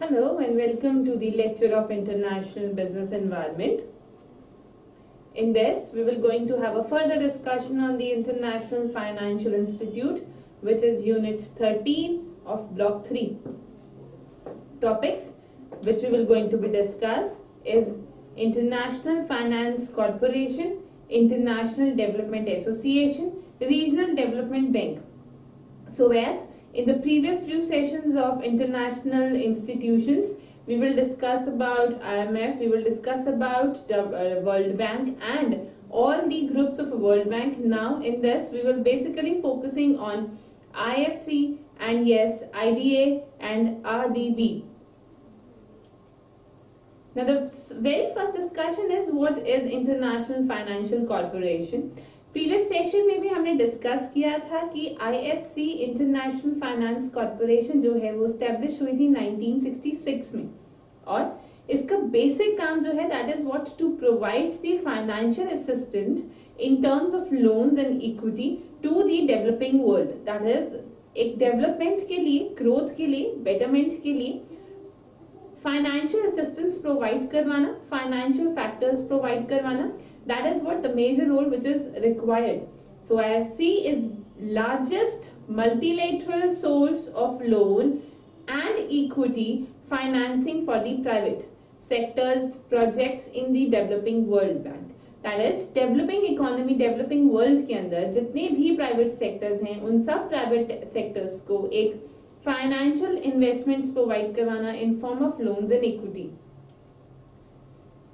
Hello and welcome to the lecture of International Business Environment. In this, we will going to have a further discussion on the International Financial Institute, which is Unit 13 of Block 3. Topics which we will going to be discuss is International Finance Corporation, International Development Association, Regional Development Bank. So as in the previous few sessions of international institutions, we will discuss about IMF, we will discuss about the World Bank and all the groups of World Bank. Now in this, we will basically focusing on IFC and yes, IDA and RDB. Now the very first discussion is what is International Financial Corporation. Previous session में भी हमने discuss किया था कि IFC international finance corporation जो है वो establish हुई थी 1966 में और इसका बेसिक काम जो है that is what to provide the financial assistant in terms of loans and equity to the developing world. That is एक डेवलपमेंट के लिए, ग्रोथ के लिए, बेटरमेंट के लिए फाइनेंशियल असिस्टेंस प्रोवाइड करवाना, फाइनेंशियल फैक्टर्स प्रोवाइड करवाना. That is what the major role which is required. So IFC is largest multilateral source of loan and equity financing for the private sectors projects in the developing world bank. That is developing economy, developing world के अंदर जितने भी private sectors हैं उन सब private sectors को एक financial investments provide करवाना in form of loans and equity.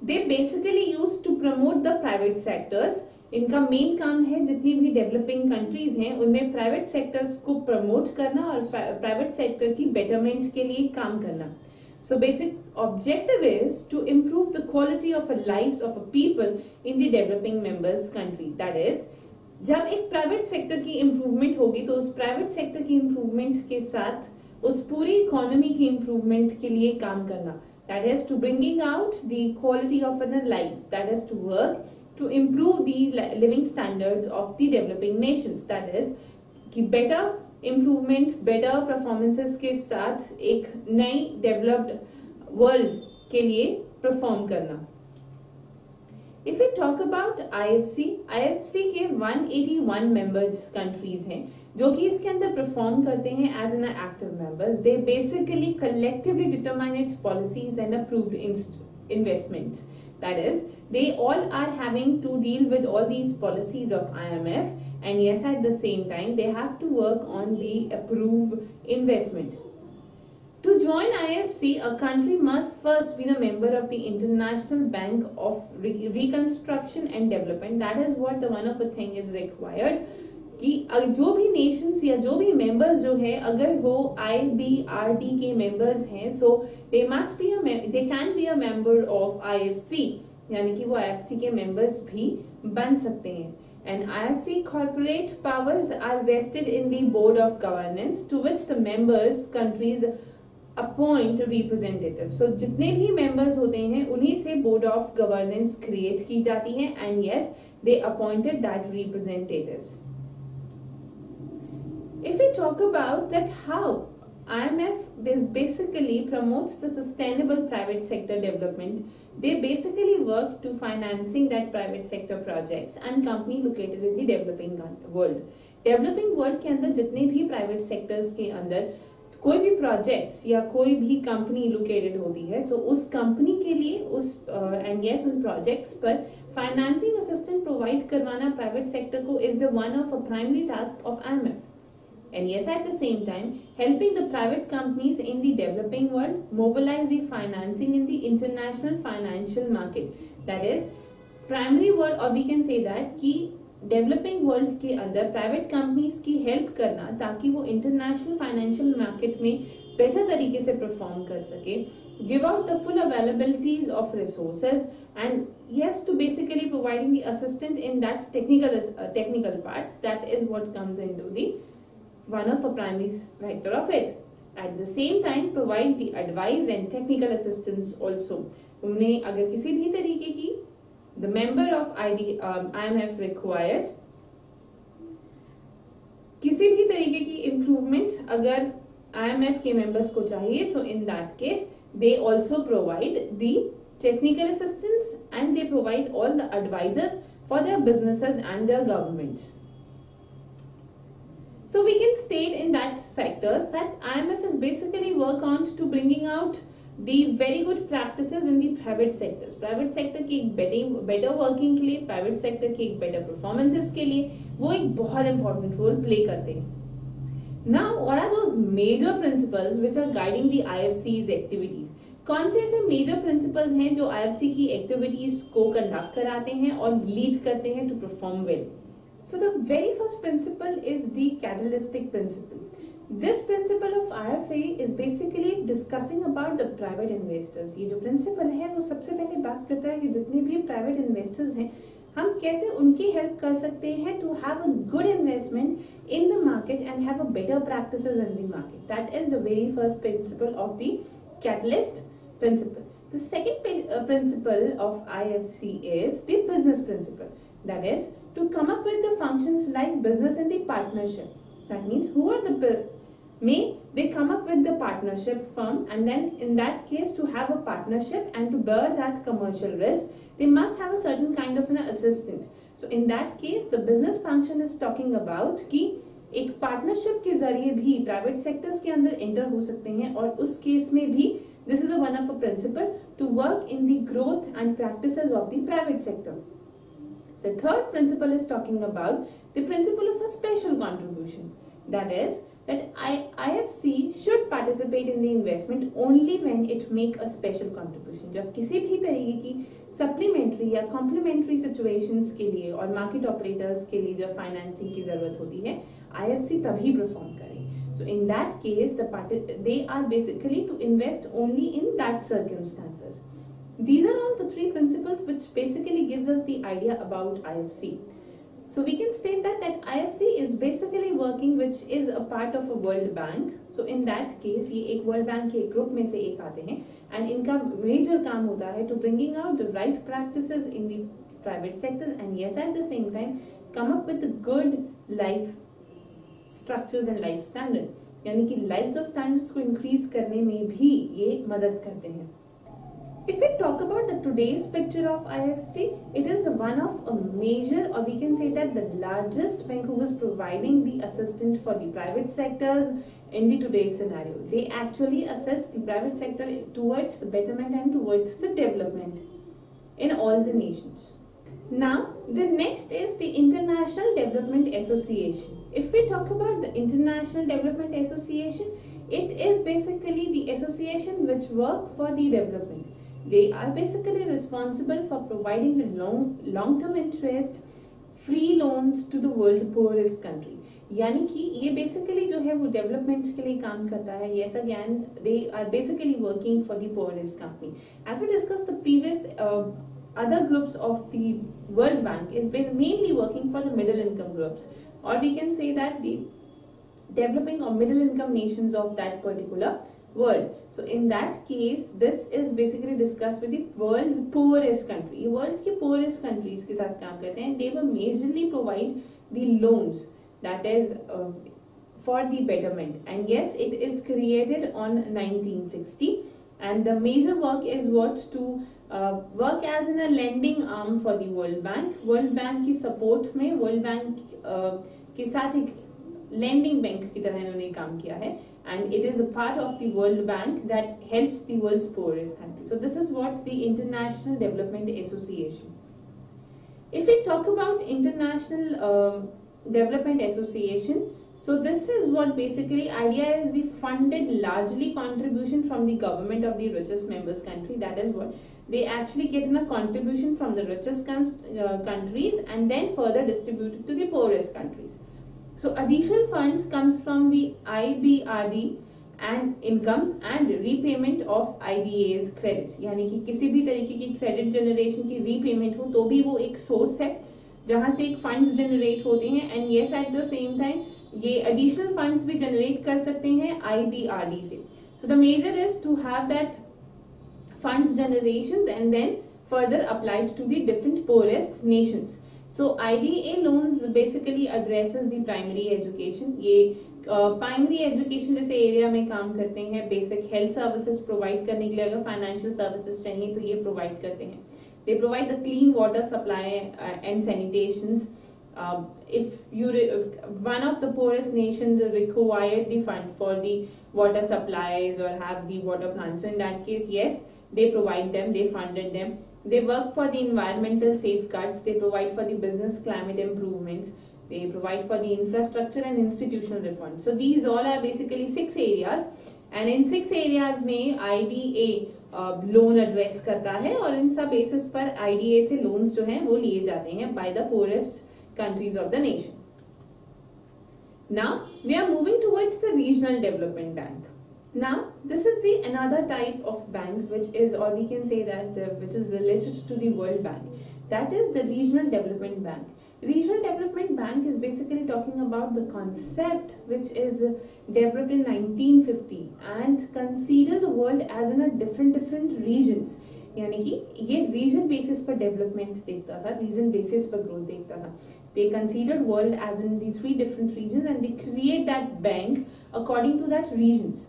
They basically used to promote the private sectors. इनका मेन काम है जितनी भी डेवलपिंग कंट्रीज हैं उनमें प्राइवेट सेक्टर्स को प्रमोट करना और प्राइवेट सेक्टर की बेटरमेंट के लिए काम करना. So basic objective is to improve the quality of a lives of a people in the developing members country. That is जब एक प्राइवेट सेक्टर की इम्प्रूवमेंट होगी तो उस प्राइवेट सेक्टर की इम्प्रूवमेंट के साथ उस पूरी इकोनॉमी की इम्प्रूवमेंट के लिए काम करना. That is to bringing out the quality of a life. That is to work to improve the living standards of the developing nations. That is कि better improvement, better performances के साथ एक नई developed world के लिए perform करना. If we talk about IFC के 181 members countries हैं जो कि इसके अंदर परफॉर्म करते हैं as an active members. They basically collectively determine its policies and approved investments. That is they all are having to deal with all these policies of IMF and yes at the same time they have to work on the approved investment. To join IFC, a country must first be a member of the International Bank of Reconstruction and Development. That is what the one of a thing is required. कि जो भी Nations या जो भी members जो है अगर वो IBRD के मेंबर्स हैं so they can be a member of IFC, यानी कि वो IFC के मेंबर्स भी बन सकते हैं. And IFC corporate powers are vested in the board of governance to which the members countries appoint representatives. So जितने भी members होते हैं उन्हीं से board of governance create की जाती है and yes they appointed that representatives. If we talk about that how IMF basically promotes the sustainable private sector development, they basically work to financing that private sector projects and company located in the developing world. Developing world के अंदर जितने भी private sectors के अंदर कोई भी projects या कोई भी कंपनी लोकेटेड होती है तो उस कंपनी के लिए उस एंड यस उन प्रोजेक्ट्स पर फाइनेंसिंग असिस्टेंट प्रोवाइड करवाना प्राइवेट सेक्टर को is the one of a primary task of IMF. And yes, at the same time, helping the private companies in the developing world mobilize the financing in the international financial market. That is, primary word, or we can say that कि developing world के अंदर private companies की help करना ताकि वो international financial market में better तरीके से परफॉर्म कर सके, give out the full availabilities of resources and yes to basically providing the assistant in that technical part. That is what comes into the one of a primary factor of it. At the same time provide the advice and technical assistance also. उन्हें अगर किसी भी तरीके की the member of IMF requires किसी भी तरीके की इम्प्रूवमेंट अगर IMF के मेंबर्स को चाहिए, so in that case they also provide the technical assistance and they provide all the advisors for their businesses and their governments. So we can state in that factors that IMF is basically work on to bringing out the very good practices in the private sectors. Private sector के एक better working के लिए, private sector के एक better performances के लिए वो एक बहुत important role play करते हैं. Now, what are those major principles which are guiding the IFC's activities? कौन से ऐसे major principles हैं जो IFC की activities को conduct कराते हैं और lead करते हैं to perform well? So the very first principle is the catalytic principle. This principle of IFA is basically discussing about the private investors. ये जो principle है वो सबसे पहले बात करता है कि जितने भी private investors हैं हम कैसे उनकी help कर सकते हैं to have a good investment in the market and have a better practices in the market. That is the very first principle of the catalyst principle. The second principle of IFC is the business principle. That is to come up with the functions like business and the partnership. That means who are they come up with the partnership firm, and then in that case to have a partnership and to bear that commercial risk, they must have a certain kind of an assistant. So in that case the business function is talking about कि एक partnership के जरिए भी private sectors के अंदर enter हो सकते हैं और उस केस में भी this is one of a principle to work in the growth and practices of the private sector. The third principle is talking about the principle of a special contribution. That is that IFC should participate in the investment only when it make a special contribution. जब किसी भी तरीके की supplementary या complementary situations के लिए और market operators के लिए जब financing की जरूरत होती है, IFC तभी perform करे. So in that case, they are basically to invest only in that circumstances. These are all the three principles which basically gives us the idea about IFC. So we can state that IFC is basically working, which is a part of a World Bank. So in that case, ये एक World Bank के group में से एक आते हैं, and इनका major काम होता है to bringing out the right practices in the private sector, and yes, at the same time come up with the good life structures and life standard. यानी कि lives of standards को increase करने में भी ये मदद करते हैं. If we talk about the today's picture of IFC, it is one of a major, or we can say that the largest bank who is providing the assistance for the private sectors in the today's scenario. They actually assess the private sector towards the betterment and towards the development in all the nations. Now, the next is the International Development Association. If we talk about the International Development Association, it is basically the association which work for the development. They are basically responsible for providing the long-term interest free loans to the world poorest country. यानी कि ये basically जो है वो development के लिए काम करता है. Yes, again, they are basically working for the poorest company. As we discussed, the previous other groups of the World Bank is been mainly working for the middle income groups, or we can say that the developing or middle income nations of that particular world. So in that case, this is basically discussed with the world's poorest country. World's के poorest countries के साथ काम करते हैं. They will majorly provide the loans, that is for the betterment. And yes, it is created on 1960, and the major work is what to work as in a lending arm for the World Bank. World Bank की support में World Bank के साथ एक lending bank की तरह इन्होंने काम किया है. And it is a part of the World Bank that helps the world's poorest countries. So this is what the International Development Association. If we talk about International Development Association, so this is what basically idea is the funded largely contribution from the government of the richest members country. That is what they actually get in a contribution from the richest countries and then further distributed to the poorest countries. So additional funds comes from the IBRD and incomes and repayment of IDA's credit. यानी कि किसी भी तरीके की credit generation की repayment हो तो भी वो एक source है जहाँ से एक funds generate होते हैं, and yes, at the same time ये additional funds भी generate कर सकते हैं IBRD से. So the major is to have that funds generations and then further applied to the different poorest nations. So IDA loans basically addresses the primary education. ये primary education जैसे area में काम करते हैं, बेसिक हेल्थ सर्विसेज प्रोवाइड करने के लिए अगर फाइनेंशियल सर्विसेज चाहिए तो ये प्रोवाइड करते हैं. They provide the clean water supply and sanitations. If you one of the poorest nation required the fund for the water supplies or have the water plants, so in that case, yes, they provide them, they funded them. They work for the environmental safeguards, they provide for the business climate improvements, they provide for the infrastructure and institutional reforms. So these all are basically 6 areas, and in 6 areas में IDA loan address करता है, और इन सब basis पर IDA से loans जो हैं वो लिए जाते हैं by the poorest countries of the nation. Now we are moving towards the regional development bank. Now this is the another type of bank which is, or we can say that which is related to the World Bank. That is the regional development bank. Regional development bank is basically talking about the concept which is developed in 1950 and consider the world as in a different regions. यानी कि ये reason basis पर development देखता था, reason basis पर growth देखता था. They considered world as in the 3 different regions and they create that bank according to that regions.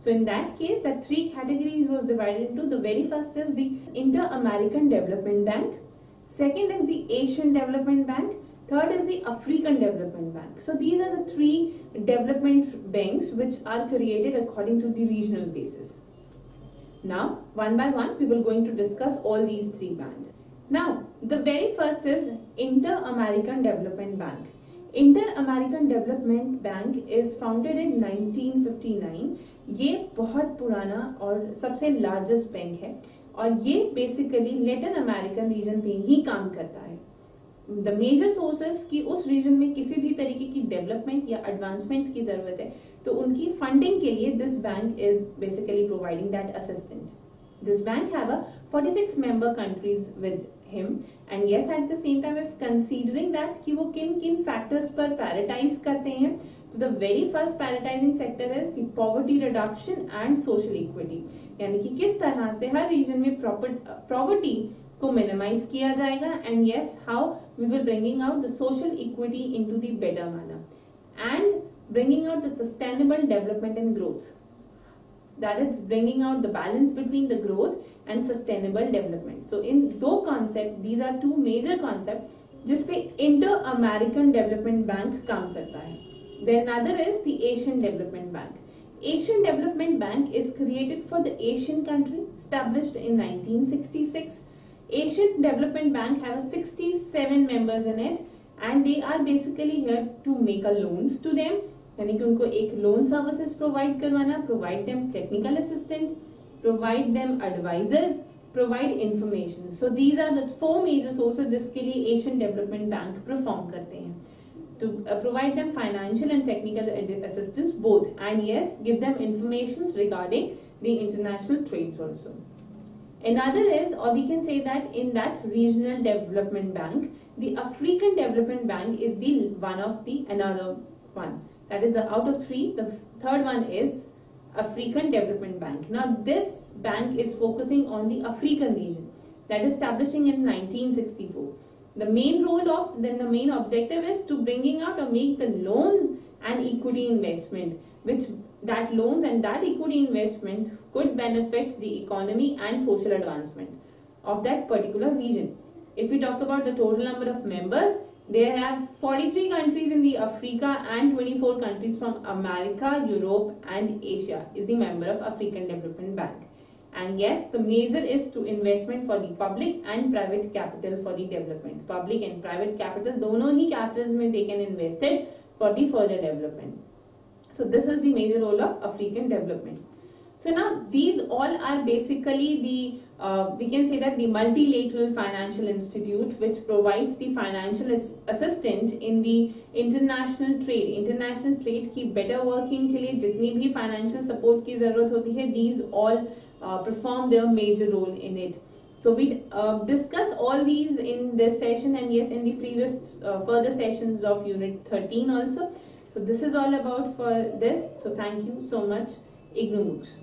So in that case, that 3 categories was divided into. The very first is the Inter-American Development Bank, second is the Asian Development Bank, third is the African Development Bank. So these are the 3 development banks which are created according to the regional basis. Now, one by one, we will going to discuss all these 3 banks. Now, the very first is Inter-American Development Bank. Inter-American Development Bank is founded in 1959. ये बहुत पुराना और सबसे largest bank है, और ये basically Latin American region पे ही काम करता है. द मेजर सोर्सेस की उस रीजन में किसी भी तरीके की डेवलपमेंट या एडवांसमेंट की जरूरत है तो उनकी फंडिंग के लिए this bank is basically providing that assistant. This bank have a 46 member countries with him, and yes at the same time if considering that कि वो किन किन फैक्टर्स पर प्रायोरिटाइज करते हैं, तो the very first prioritizing sector is the poverty reduction and social equity. यानी कि किस तरह से हर रीजन में पॉवर्टी को मिनिमाइज किया जाएगा, and yes how we will bringing out the social equity into the better manner and bringing out the sustainable development and growth. That is bringing out the balance between the growth and sustainable development. So in दो concept, these are 2 major concept जिसपे Inter-American Development Bank काम करता है. Then another is the Asian Development Bank. Asian Development Bank is created for the Asian country, established in 1966. Asian Development Bank have 67 members in it, and they are basically here to make a loans to them. यानी कि उनको एक loan services provide करवाना, provide them technical assistant, provide them advisers, provide information. So these are the 4 major sources जिसके लिए Asian development bank perform करते हैं. To provide them financial and technical assistance both, and yes, give them informations regarding the international trades also. Another is, or we can say that in that regional development bank, the African Development Bank is the one of the another one. That is the out of 3, the third one is African Development Bank. Now this bank is focusing on the African region, that is establishing in 1964. The main role of, then the main objective is to bringing out or make the loans and equity investment, which that loans and that equity investment could benefit the economy and social advancement of that particular region. If we talk about the total number of members, there have 43 countries in the Africa and 24 countries from America, Europe and Asia is the member of African Development Bank. And yes, the major is to investment for the public and private capital for the development. Public and private capital, दोनों ही capitals में they can invest it for the further development. So this is the major role of African development. So now these all are basically the we can say that the multilateral financial institute which provides the financial assistance in the international trade. International trade की better working के लिए जितनी भी financial support की जरूरत होती है, these all perform their major role in it. So we discuss all these in this session, and yes, in the previous further sessions of unit 13 also. So this is all about for this. So thank you so much, IGNOU MOOCs.